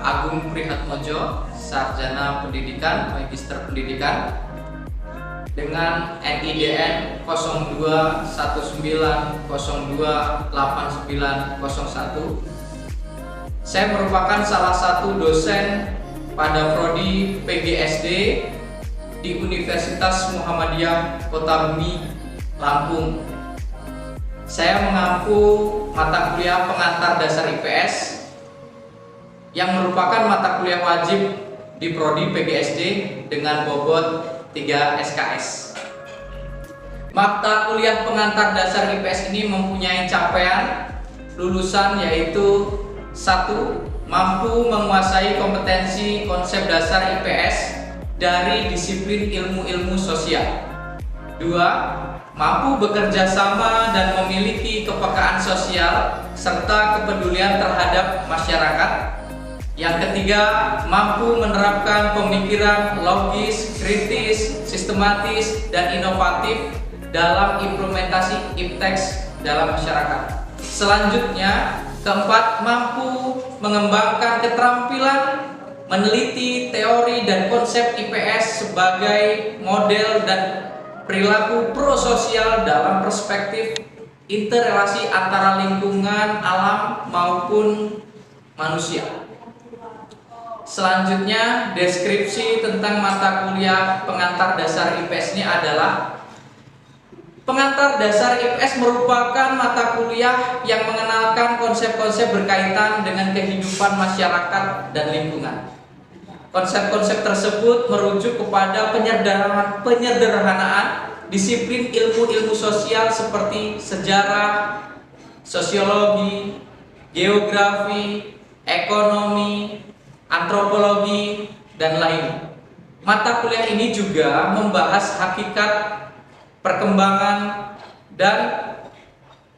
Agung Prihatmojo, Sarjana Pendidikan, Magister Pendidikan dengan NIDN 0219028901. Saya merupakan salah satu dosen pada prodi PGSD di Universitas Muhammadiyah Kota Bumi, Lampung. Saya mengampu mata kuliah pengantar dasar IPS yang merupakan mata kuliah wajib di prodi PGSD dengan bobot 3 SKS. Mata kuliah pengantar dasar IPS ini mempunyai capaian lulusan yaitu 1. Mampu menguasai kompetensi konsep dasar IPS dari disiplin ilmu-ilmu sosial. 2. Mampu bekerja sama dan memiliki kepekaan sosial serta kepedulian terhadap masyarakat. Yang ketiga, mampu menerapkan pemikiran logis, kritis, sistematis, dan inovatif dalam implementasi IPTEX dalam masyarakat. Selanjutnya, keempat, mampu mengembangkan keterampilan meneliti teori dan konsep IPS sebagai model dan perilaku prososial dalam perspektif interrelasi antara lingkungan, alam maupun manusia. Selanjutnya, deskripsi tentang mata kuliah pengantar dasar IPS ini adalah: pengantar dasar IPS merupakan mata kuliah yang mengenalkan konsep-konsep berkaitan dengan kehidupan masyarakat dan lingkungan. Konsep-konsep tersebut merujuk kepada penyederhanaan disiplin ilmu-ilmu sosial seperti sejarah, sosiologi, geografi, ekonomi, antropologi, dan lain. Mata kuliah ini juga membahas hakikat perkembangan dan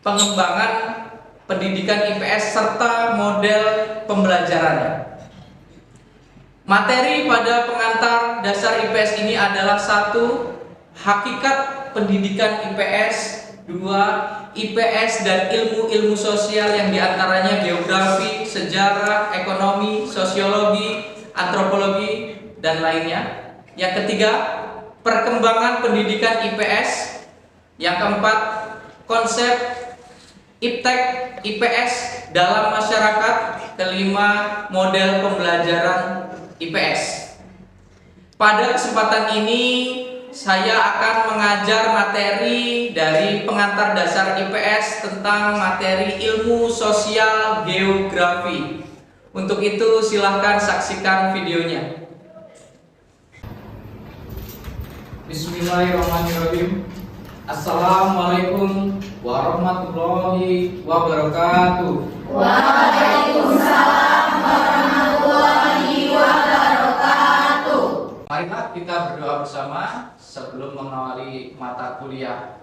pengembangan pendidikan IPS serta model pembelajarannya. Materi pada pengantar dasar IPS ini adalah: 1. Hakikat pendidikan IPS. 2. IPS dan ilmu-ilmu sosial yang diantaranya geografi, sejarah, ekonomi, sosiologi, antropologi, dan lainnya. Yang ketiga, perkembangan pendidikan IPS. Yang keempat, konsep IPTEX IPS dalam masyarakat. Kelima, model pembelajaran IPS. Pada kesempatan ini saya akan mengajar materi dari pengantar dasar IPS tentang materi ilmu sosial geografi. Untuk itu silahkan saksikan videonya. Bismillahirrahmanirrahim. Assalamualaikum warahmatullahi wabarakatuh. Waalaikumsalam warahmatullahi wabarakatuh. Marilah kita berdoa bersama sebelum mengawali mata kuliah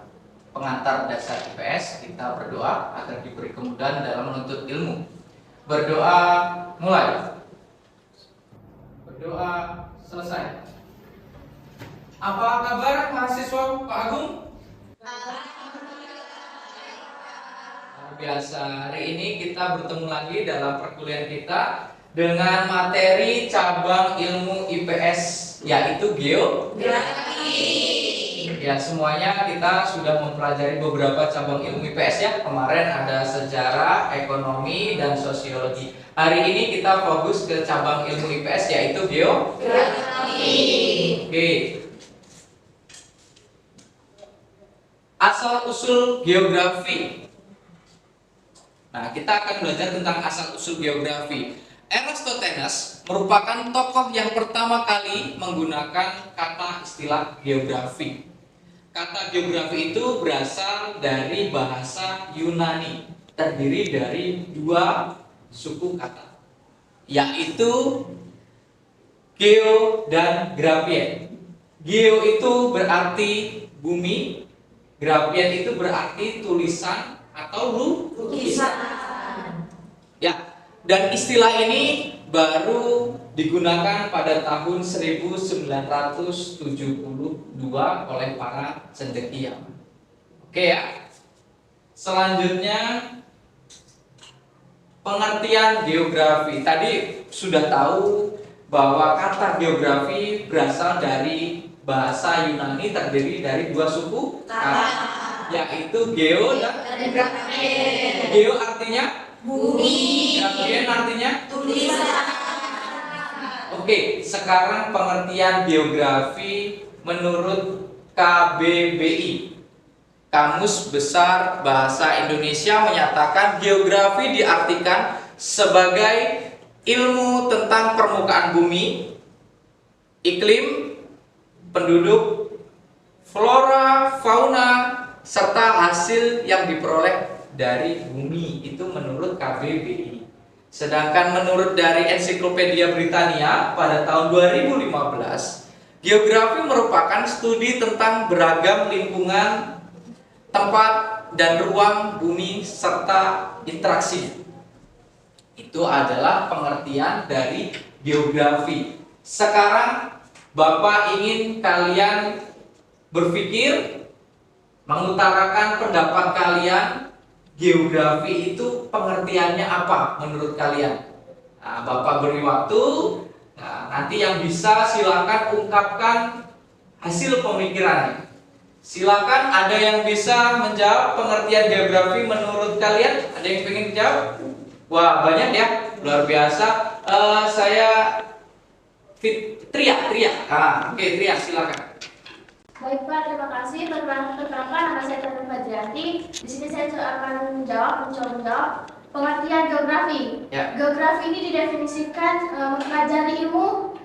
pengantar dasar IPS. Kita berdoa agar diberi kemudahan dalam menuntut ilmu. Berdoa mulai. Berdoa selesai. Apa kabar mahasiswa Pak Agung? Luar biasa. Hari ini kita bertemu lagi dalam perkuliahan kita dengan materi cabang ilmu IPS, yaitu geografi. Ya, semuanya kita sudah mempelajari beberapa cabang ilmu IPS ya. Kemarin ada sejarah, ekonomi, dan sosiologi. Hari ini kita fokus ke cabang ilmu IPS, yaitu geografi. Oke. Asal-usul geografi. Nah, kita akan belajar tentang asal-usul geografi. Eratosthenes merupakan tokoh yang pertama kali menggunakan kata istilah geografi. Kata geografi itu berasal dari bahasa Yunani, terdiri dari 2 suku kata, yaitu geo dan graphien. Geo itu berarti bumi, graphien itu berarti tulisan atau lukisan. Ya, dan istilah ini baru digunakan pada tahun 1972 oleh para cendekia. Oke ya. Selanjutnya, pengertian geografi. Tadi sudah tahu bahwa kata geografi berasal dari bahasa Yunani, terdiri dari dua suku kata, yaitu geo dan grafien. Geo artinya bumi, grafien artinya tulisan. Oke, sekarang pengertian geografi menurut KBBI, Kamus Besar Bahasa Indonesia, menyatakan geografi diartikan sebagai ilmu tentang permukaan bumi, iklim, penduduk, flora, fauna, serta hasil yang diperoleh dari bumi. Itu menurut KBBI. Sedangkan menurut dari Ensiklopedia Britania pada tahun 2015, geografi merupakan studi tentang beragam lingkungan, tempat, dan ruang bumi serta interaksinya. Itu adalah pengertian dari geografi. Sekarang Bapak ingin kalian berpikir, mengutarakan pendapat kalian. Geografi itu pengertiannya apa menurut kalian? Nah, Bapak beri waktu. Nah, nanti yang bisa silakan ungkapkan hasil pemikirannya. Silakan, ada yang bisa menjawab pengertian geografi menurut kalian? Ada yang ingin menjawab? Wah, banyak ya, luar biasa. Saya teriak. Oke, teriak, silakan. Baik Pak, terima kasih. Perkenalkan, nama saya Tata Fajrianti. Di sini saya akan mencoba menjawab pengertian geografi. Ya. Geografi ini didefinisikan mempelajari ilmu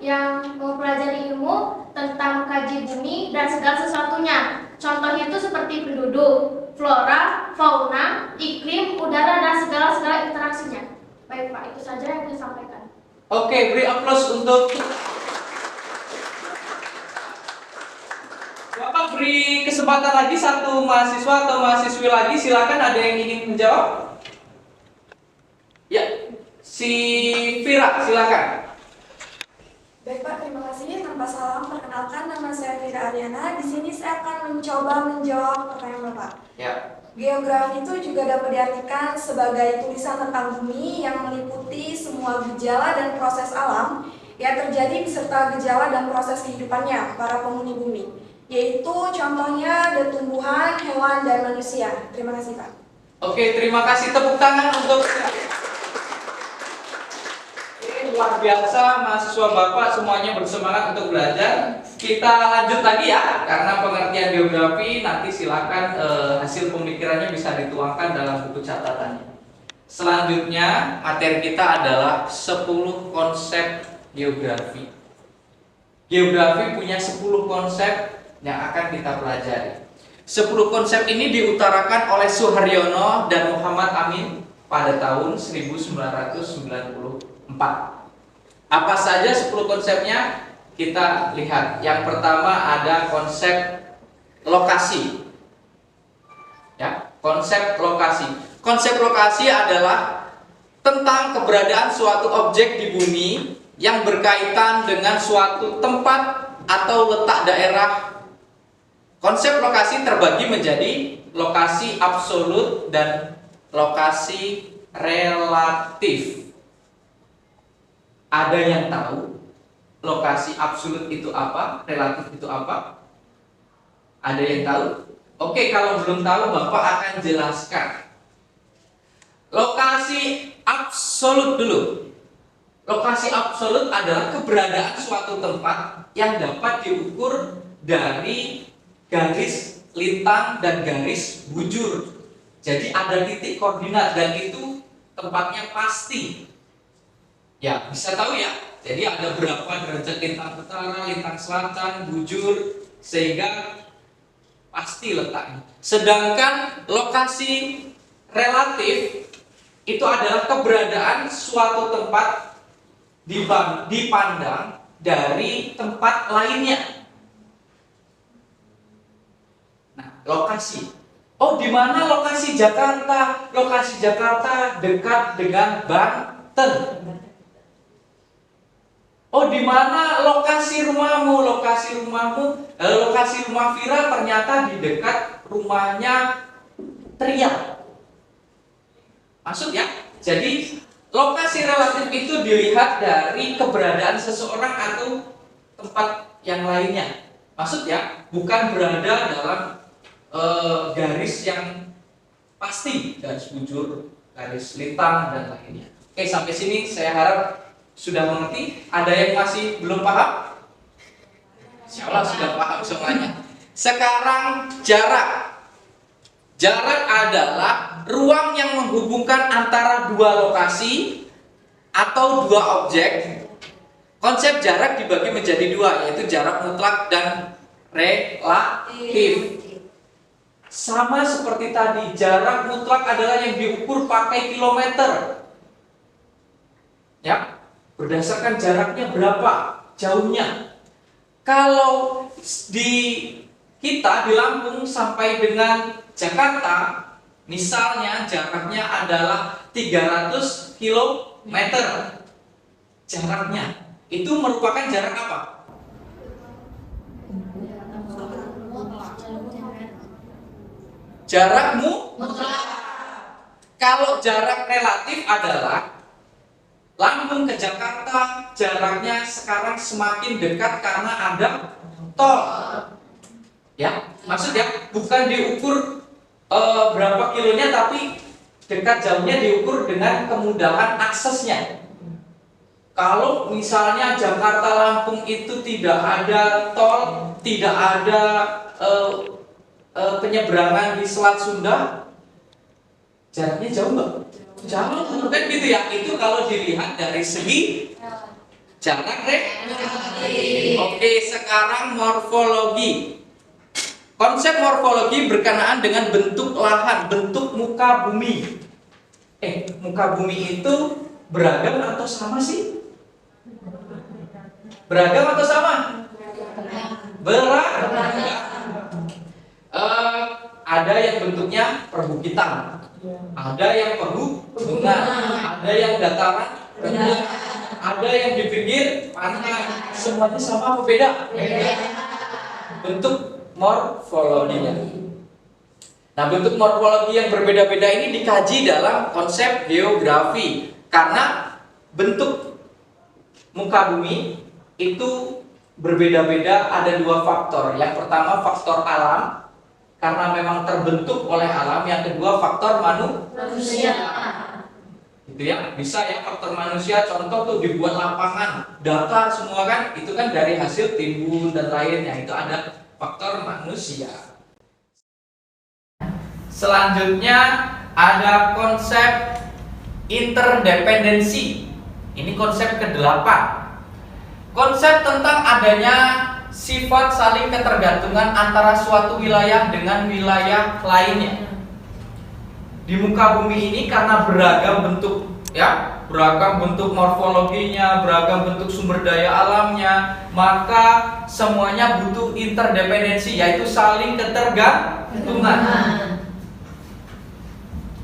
tentang mengkaji bumi dan segala sesuatunya. Contohnya itu seperti penduduk, flora, fauna, iklim, udara, dan segala interaksinya. Baik Pak, itu saja yang saya sampaikan. Oke, beri aplaus untuk Bapak. Beri kesempatan lagi satu mahasiswa atau mahasiswi lagi, silakan, ada yang ingin menjawab? Ya, si Vira, silakan. Baik Pak, terima kasih. Tanpa salam, perkenalkan, nama saya Vira Ariana. Di sini saya akan mencoba menjawab pertanyaan Bapak. Ya. Geografi itu juga dapat diartikan sebagai tulisan tentang bumi yang meliputi semua gejala dan proses alam yang terjadi beserta gejala dan proses kehidupannya para penghuni bumi, yaitu contohnya ada tumbuhan, hewan, dan manusia. Terima kasih Pak. Oke, terima kasih. Tepuk tangan untuk luar biasa, mahasiswa Bapak semuanya bersemangat untuk belajar. Kita lanjut lagi ya, karena pengertian geografi nanti silakan hasil pemikirannya bisa dituangkan dalam buku catatannya. Selanjutnya materi kita adalah 10 konsep geografi. Geografi punya 10 konsep yang akan kita pelajari. 10 konsep ini diutarakan oleh Suharyono dan Muhammad Amin pada tahun 1994. Apa saja 10 konsepnya? Kita lihat. Yang pertama ada konsep lokasi. Ya, konsep lokasi. Konsep lokasi adalah tentang keberadaan suatu objek di bumi yang berkaitan dengan suatu tempat atau letak daerah. Konsep lokasi terbagi menjadi lokasi absolut dan lokasi relatif. Ada yang tahu lokasi absolut itu apa, relatif itu apa? Ada yang tahu? Oke, kalau belum tahu Bapak akan jelaskan. Lokasi absolut dulu. Lokasi absolut adalah keberadaan suatu tempat yang dapat diukur dari garis lintang dan garis bujur. Jadi ada titik koordinat dan itu tempatnya pasti. Ya, bisa tahu ya. Jadi ada berapa derajat lintang utara, lintang selatan, bujur, sehingga pasti letaknya. Sedangkan lokasi relatif itu adalah keberadaan suatu tempat dipandang dari tempat lainnya. Nah, lokasi. Oh, di mana lokasi Jakarta? Lokasi Jakarta dekat dengan Banten. Oh, di mana lokasi rumahmu? Lokasi rumah Vira ternyata di dekat rumahnya Tria. Maksud ya? Jadi Lokasi relatif itu dilihat dari keberadaan seseorang atau tempat yang lainnya. Maksudnya bukan berada dalam garis yang pasti, garis bujur, garis lintang dan lainnya. Oke, sampai sini saya harap sudah mengerti. Ada yang masih belum paham? Insyaallah sudah paham semuanya. Sekarang jarak. Jarak adalah ruang yang menghubungkan antara dua lokasi atau dua objek. Konsep jarak dibagi menjadi dua, yaitu jarak mutlak dan relatif. Sama seperti tadi, jarak mutlak adalah yang diukur pakai kilometer. Ya, berdasarkan jaraknya berapa jauhnya. Kalau kita di Lampung sampai dengan Jakarta, misalnya jaraknya adalah 300 km. Jaraknya itu merupakan jarak apa? Jarakmu mutlak. Kalau jarak relatif adalah Lampung ke Jakarta, jaraknya sekarang semakin dekat karena ada tol. Ya, maksudnya bukan diukur berapa kilonya, tapi dekat jauhnya diukur dengan kemudahan aksesnya. Kalau misalnya Jakarta Lampung itu tidak ada tol, tidak ada penyeberangan di Selat Sunda, jaraknya jauh nggak? Jauh, kan gitu ya. Itu kalau dilihat dari segi jarak relatif. Oke, sekarang morfologi. Konsep morfologi berkenaan dengan bentuk lahan, bentuk muka bumi. Muka bumi itu beragam atau sama sih? Beragam atau sama? Beragam. Ada yang bentuknya perbukitan, ada yang pegunungan, ada yang dataran rendah, ada yang di pinggir pantai. Semuanya sama apa beda? Bentuk morfologinya. Nah, bentuk morfologi yang berbeda-beda ini dikaji dalam konsep geografi, karena bentuk muka bumi itu berbeda-beda. Ada dua faktor. Yang pertama faktor alam, karena memang terbentuk oleh alam. Yang kedua faktor manusia. Gitu ya, bisa ya faktor manusia. Contoh tuh dibuat lapangan, data semua kan, itu kan dari hasil timbun dan lainnya. Itu ada faktor manusia. Selanjutnya ada konsep interdependensi. Ini konsep ke-8. Konsep tentang adanya sifat saling ketergantungan antara suatu wilayah dengan wilayah lainnya. Di muka bumi ini karena beragam bentuk, ya, beragam bentuk morfologinya, beragam bentuk sumber daya alamnya, maka semuanya butuh interdependensi, yaitu saling ketergantungan.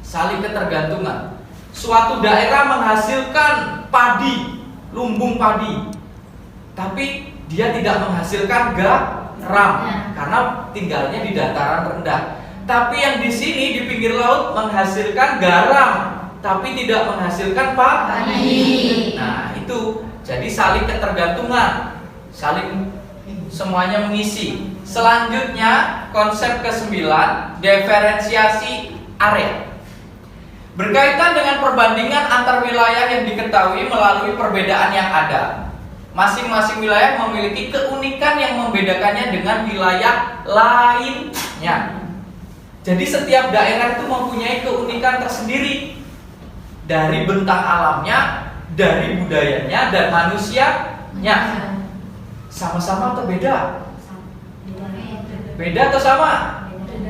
Saling ketergantungan. Suatu daerah menghasilkan padi, lumbung padi, tapi dia tidak menghasilkan garam karena tinggalnya di dataran rendah. Tapi yang di sini di pinggir laut menghasilkan garam, tapi tidak menghasilkan padi. Nah, itu jadi saling ketergantungan, saling semuanya mengisi. Selanjutnya konsep ke-9, diferensiasi area. Berkaitan dengan perbandingan antar wilayah yang diketahui melalui perbedaan yang ada. Masing-masing wilayah memiliki keunikan yang membedakannya dengan wilayah lainnya. Jadi setiap daerah itu mempunyai keunikan tersendiri dari bentang alamnya, dari budayanya dan manusianya. Sama-sama atau beda? Beda atau sama?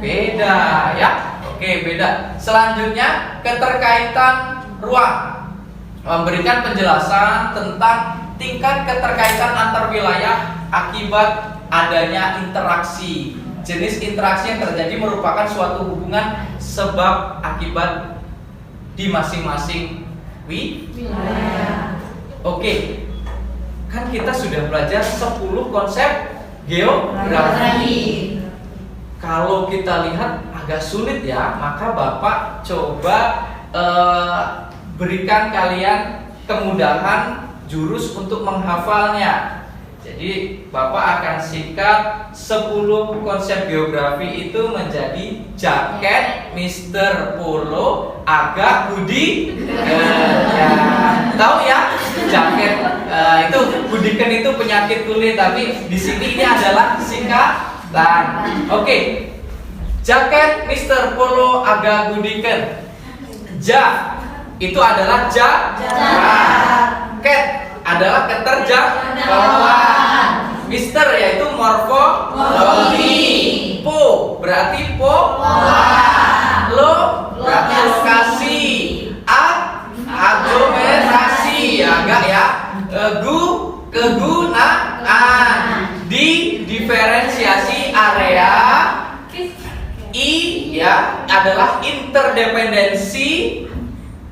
Beda ya. Oke, beda. Selanjutnya keterkaitan ruang. Memberikan penjelasan tentang tingkat keterkaitan antar wilayah akibat adanya interaksi. Jenis interaksi yang terjadi merupakan suatu hubungan sebab akibat di masing-masing wilayah. Oke. Kan kita sudah belajar 10 konsep geografi. Kalau kita lihat agak sulit ya, maka Bapak coba berikan kalian kemudahan jurus untuk menghafalnya. Jadi Bapak akan singkat 10 konsep geografi itu menjadi jaket Mr. Polo agak Budiken. Ya, tahu ya jaket itu Budiken itu penyakit kulit, tapi di sini ini adalah singkatan. Oke, jaket Mr. Polo agak Budiken. Ja itu adalah jaket adalah keterjangkauan. Mister yaitu morfologi. Po berarti pola. Lo berarti lokasi. Aglomerasi agak ya. Kegunaan. Diferensiasi area. I ya adalah interdependensi.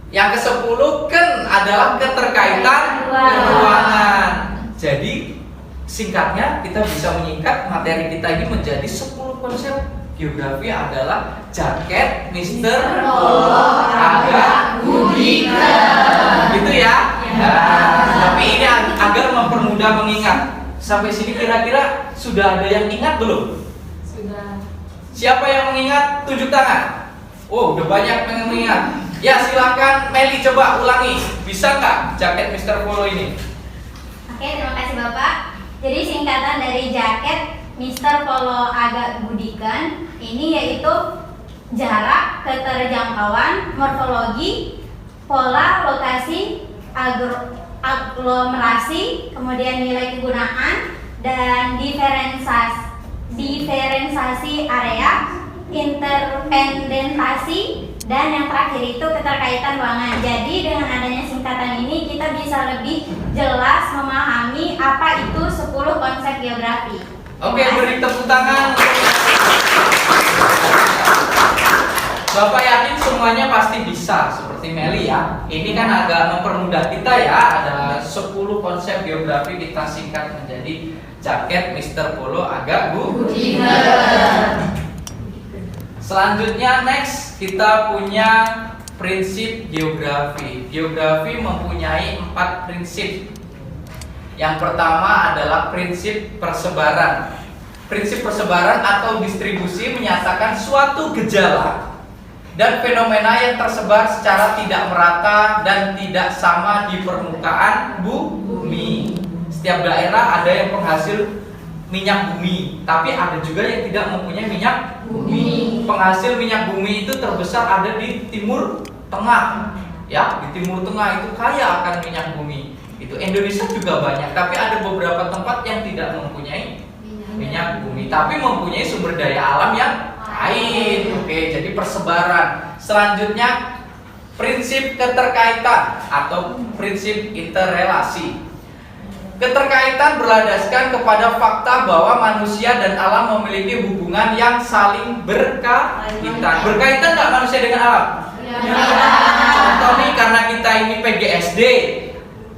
Yang ke-10 ken adalah keterkaitan ruangan. Jadi singkatnya kita bisa menyingkat materi kita ini menjadi 10 konsep geografi adalah jaket Mr. Polo agak Budiken. Gitu ya. Tapi ini agar mempermudah mengingat. Sampai sini kira-kira sudah ada yang ingat belum? Sudah. Siapa yang mengingat? Tunjuk tangan. Oh, udah banyak yang mengingat. Ya silakan Meli coba ulangi. Bisa nggak jaket Mr. Polo ini? Oke, terima kasih Bapak. Jadi singkatan dari jaket Mr. Polo agak Budiken ini yaitu jarak, keterjangkauan, morfologi, pola, lokasi, aglomerasi, kemudian nilai kegunaan, dan diferensiasi area, interpendentasi, dan yang terakhir itu keterkaitan ruangan. Jadi dengan adanya singkatan ini kita bisa lebih jelas memahami apa itu 10 konsep geografi. Oke, beri tepuk tangan. Bapak yakin semuanya pasti bisa seperti Meli ya. Ini kan agak mempermudah kita ya. Ada 10 konsep geografi kita singkat menjadi jaket Mr. Polo agak Budiken. Selanjutnya next kita punya prinsip geografi. Geografi mempunyai 4 prinsip. Yang pertama adalah prinsip persebaran. Prinsip persebaran atau distribusi menyatakan suatu gejala dan fenomena yang tersebar secara tidak merata dan tidak sama di permukaan bumi. Setiap daerah ada yang penghasil minyak bumi, tapi ada juga yang tidak mempunyai minyak bumi. Penghasil minyak bumi itu terbesar ada di Timur Tengah. Ya, di Timur Tengah itu kaya akan minyak bumi. Itu Indonesia juga banyak, tapi ada beberapa tempat yang tidak mempunyai minyak bumi, tapi mempunyai sumber daya alam yang lain. Oke, jadi persebaran. Selanjutnya prinsip keterkaitan atau prinsip interrelasi. Keterkaitan berlandaskan kepada fakta bahwa manusia dan alam memiliki hubungan yang saling berkaitan. Berkaitan nggak manusia dengan alam? Contoh nih, karena kita ini PGSD,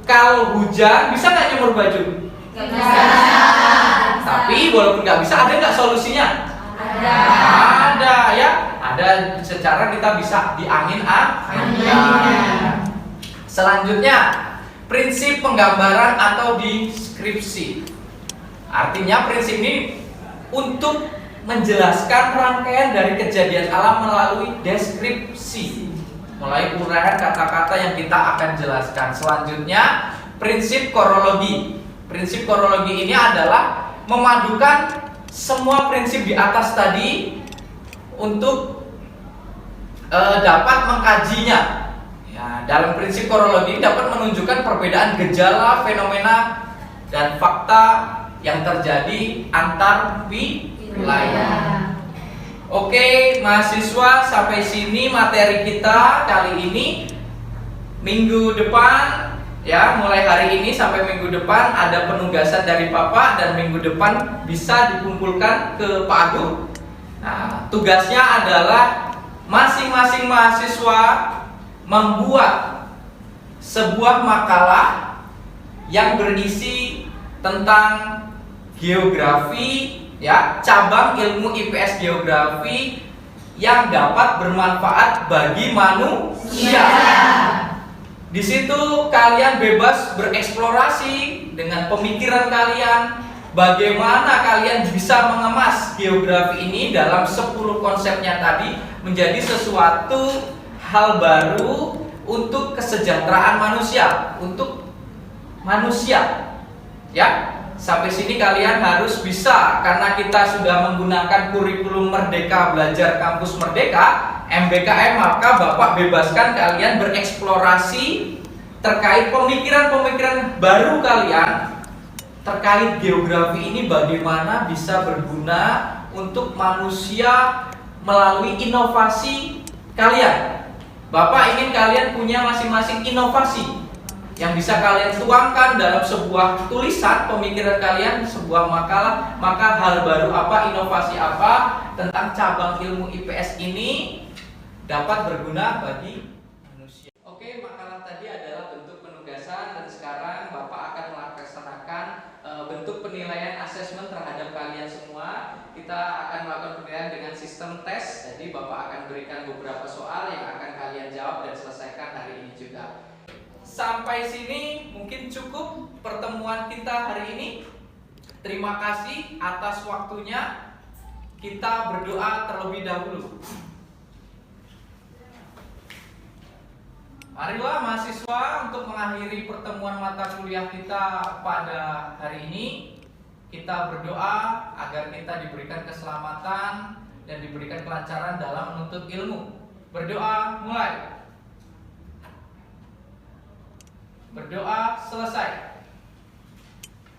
kalau hujan bisa nggak nyemur baju? Bisa. Tapi walaupun nggak bisa, ada nggak solusinya? Ada ya. Ada secara kita bisa di angin. Selanjutnya prinsip penggambaran atau deskripsi. Artinya prinsip ini untuk menjelaskan rangkaian dari kejadian alam melalui deskripsi, mulai uraian kata-kata yang kita akan jelaskan. Selanjutnya prinsip korologi. Prinsip korologi ini adalah memadukan semua prinsip di atas tadi untuk dapat mengkajinya. Ya, dalam prinsip korologi dapat menunjukkan perbedaan gejala, fenomena, dan fakta yang terjadi antar wilayah. Oke, mahasiswa, sampai sini materi kita kali ini. Minggu depan, ya, mulai hari ini sampai minggu depan ada penugasan dari Bapak, dan minggu depan bisa dikumpulkan ke Pak Agung. Nah, tugasnya adalah masing-masing mahasiswa membuat sebuah makalah yang berisi tentang geografi, ya, cabang ilmu IPS geografi yang dapat bermanfaat bagi manusia. Di situ kalian bebas bereksplorasi dengan pemikiran kalian. Bagaimana kalian bisa mengemas geografi ini dalam 10 konsepnya tadi menjadi sesuatu hal baru untuk kesejahteraan manusia, untuk manusia. Ya, sampai sini kalian harus bisa, karena kita sudah menggunakan kurikulum Merdeka Belajar Kampus Merdeka MBKM, maka Bapak bebaskan kalian bereksplorasi terkait pemikiran-pemikiran baru kalian terkait geografi ini, bagaimana bisa berguna untuk manusia melalui inovasi kalian. Bapak ingin kalian punya masing-masing inovasi yang bisa kalian tuangkan dalam sebuah tulisan pemikiran kalian, sebuah makalah. Maka hal baru apa, inovasi apa tentang cabang ilmu IPS ini dapat berguna bagi manusia. Oke, makalah tadi adalah bentuk penugasan, dan sekarang Bapak akan melaksanakan bentuk penilaian asesmen terhadap kalian semua. Kita akan melakukan penilaian dengan sistem tes. Jadi Bapak akan berikan beberapa soal yang akan kalian jawab dan selesaikan hari ini juga. Sampai sini mungkin cukup pertemuan kita hari ini. Terima kasih atas waktunya. Kita berdoa terlebih dahulu. Marilah mahasiswa, untuk mengakhiri pertemuan mata kuliah kita pada hari ini, kita berdoa agar kita diberikan keselamatan dan diberikan kelancaran dalam menuntut ilmu. Berdoa mulai. Berdoa selesai.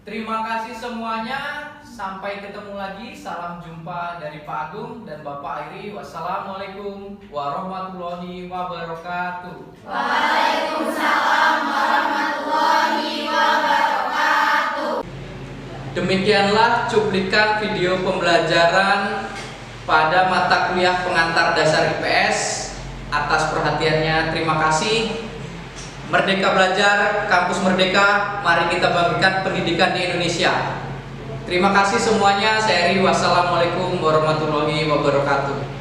Terima kasih semuanya. Sampai ketemu lagi. Salam jumpa dari Pak Agung dan Bapak Airi. Wassalamualaikum warahmatullahi wabarakatuh. Waalaikumsalam warahmatullahi wabarakatuh. Demikianlah cuplikan video pembelajaran pada mata kuliah pengantar dasar IPS. Atas perhatiannya terima kasih. Merdeka Belajar Kampus Merdeka, mari kita bagikan pendidikan di Indonesia. Terima kasih semuanya. Saya Eri. Wassalamualaikum warahmatullahi wabarakatuh.